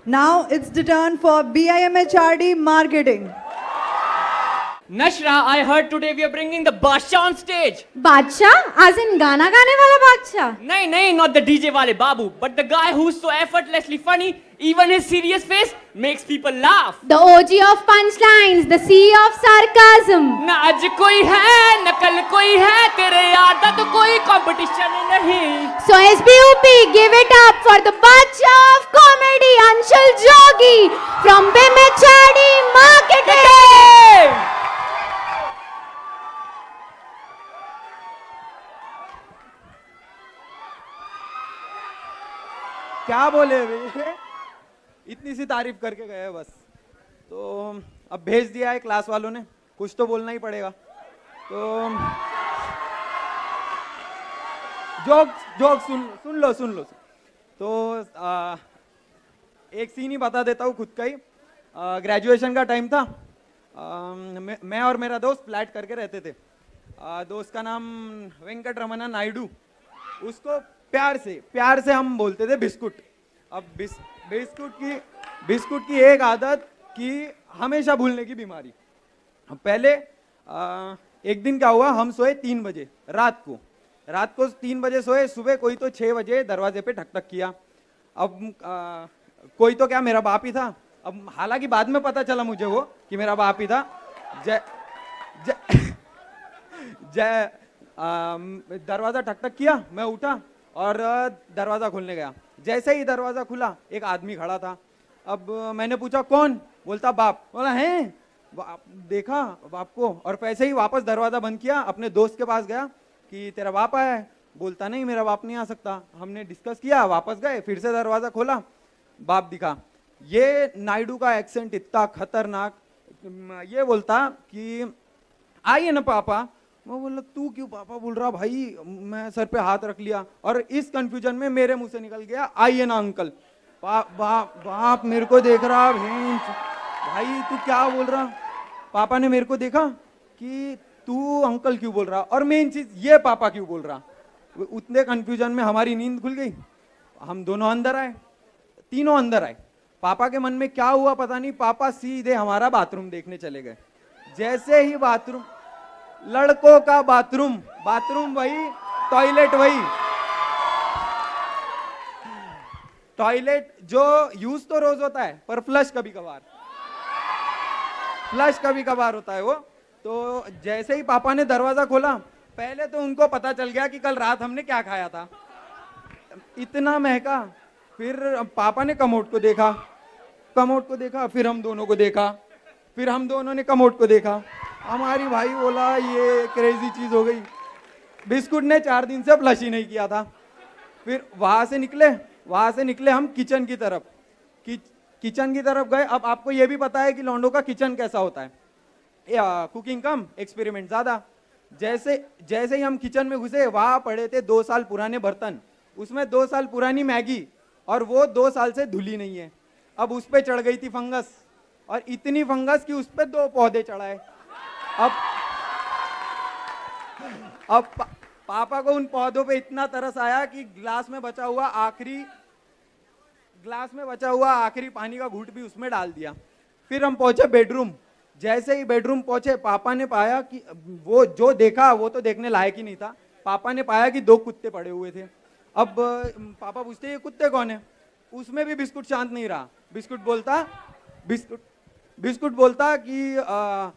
Now it's the turn for BIMHRD Marketing. Nashra, I heard today we are bringing the Badshah on stage. बादशाह as in गाना गाने वाला बादशाह? No, not the DJ wale Babu, but the guy who's so effortlessly funny, even his serious face makes people laugh. The OG of punchlines, the CEO of sarcasm. ना आज कोई है, न कल कोई है, तेरे यादा तो कोई competition नहीं. So SBUP, give it up for the Badshah of comedy, Anshul Jogi from BIMHRD Marketing. क्या बोले अभी इतनी सी तारीफ करके गए बस। तो अब भेज दिया है क्लास वालों ने, कुछ तो बोलना ही पड़ेगा। तो जोक सुन लो। तो एक सीन ही बता देता हूँ खुद का ही। ग्रेजुएशन का टाइम था। मैं और मेरा दोस्त फ्लैट करके रहते थे। दोस्त का नाम वेंकट रमना नायडू। उसको प्यार से हम बोलते थे बिस्कुट। अब बिस्कुट की एक आदत कि हमेशा भूलने की बीमारी। पहले एक दिन क्या हुआ, हम सोए 3 बजे रात को 3 बजे सोए। सुबह कोई तो 6 बजे दरवाजे पे ठक ठक किया। अब कोई तो क्या, मेरा बाप ही था। अब हालांकि बाद में पता चला मुझे वो कि मेरा बाप ही था। दरवाजा ठक ठक किया, मैं उठा और दरवाजा खोलने गया। जैसे ही दरवाजा खुला एक आदमी खड़ा था। अब मैंने पूछा कौन, बोलता बाप। बोला हैं, देखा बाप को, और वैसे ही वापस दरवाजा बंद किया। अपने दोस्त के पास गया कि तेरा बाप आया है। बोलता नहीं, मेरा बाप नहीं आ सकता। हमने डिस्कस किया, वापस गए, फिर से दरवाजा खोला, बाप दिखा। ये नायडू का एक्सेंट इतना खतरनाक। ये बोलता कि आइए ना पापा। मैं बोला तू क्यों पापा बोल रहा भाई? मैं सर पे हाथ रख लिया और इस कंफ्यूजन में मेरे मुंह से निकल गया आइए ना अंकल। बाप मेरे को देख रहा, भाई तू क्या बोल रहा? पापा ने मेरे को देखा कि तू अंकल क्यों बोल रहा, और मेन चीज ये पापा क्यों बोल रहा। उतने कंफ्यूजन में हमारी नींद खुल गई। हम दोनों अंदर आए, तीनों अंदर आए। पापा के मन में क्या हुआ पता नहीं, पापा सीधे हमारा बाथरूम देखने चले गए। जैसे ही बाथरूम, लड़कों का बाथरूम वही, टॉयलेट वही। टॉयलेट जो यूज तो रोज होता है पर फ्लश कभी कभार होता है वो। तो जैसे ही पापा ने दरवाजा खोला, पहले तो उनको पता चल गया कि कल रात हमने क्या खाया था, इतना महका। फिर पापा ने कमोड को देखा, फिर हम दोनों को देखा, फिर हम दोनों ने कमोड को देखा। हमारी भाई बोला ये क्रेजी चीज हो गई। बिस्कुट ने 4 दिन से फ्लश ही नहीं किया था। फिर वहां से निकले हम किचन की तरफ गए। अब आपको ये भी पता है कि लौंडों का किचन कैसा होता है, कुकिंग कम एक्सपेरिमेंट ज्यादा। जैसे ही हम किचन में घुसे, वहां पड़े थे 2 साल पुराने बर्तन, उसमें 2 साल पुरानी मैगी, और वो 2 साल से धुली नहीं है। अब उस पे चढ़ गई थी फंगस, और इतनी फंगस कि उस पे 2 पौधे चढ़ाए। अब पापा को उन पौधों पे इतना तरस आया कि ग्लास में बचा हुआ आखिरी पानी का घूंट भी उसमें डाल दिया। फिर हम पहुंचे बेडरूम। जैसे ही बेडरूम पहुंचे, पापा ने पाया कि वो जो देखा वो तो देखने लायक ही नहीं था। पापा ने पाया कि 2 कुत्ते पड़े हुए थे। अब पापा पूछते ये कुत्ते कौन है? उसमें भी बिस्कुट शांत नहीं रहा। बिस्कुट बोलता कि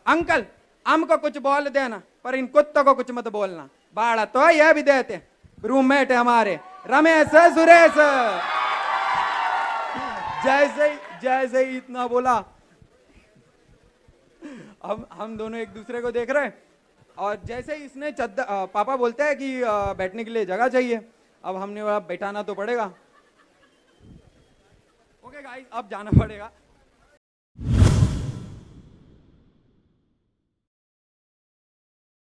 अंकल हमको कुछ बोल देना, पर इन कुत्तों को कुछ मत बोलना। बाड़ा तो यह भी देते, रूममेट है हमारे, रमेश सुरेश। जैसे ही इतना बोला, हम दोनों एक दूसरे को देख रहे हैं। और जैसे ही इसने पापा बोलते हैं कि बैठने के लिए जगह चाहिए। अब हमने बोला बैठाना तो पड़ेगा। ओके गाइस, अब जाना पड़ेगा।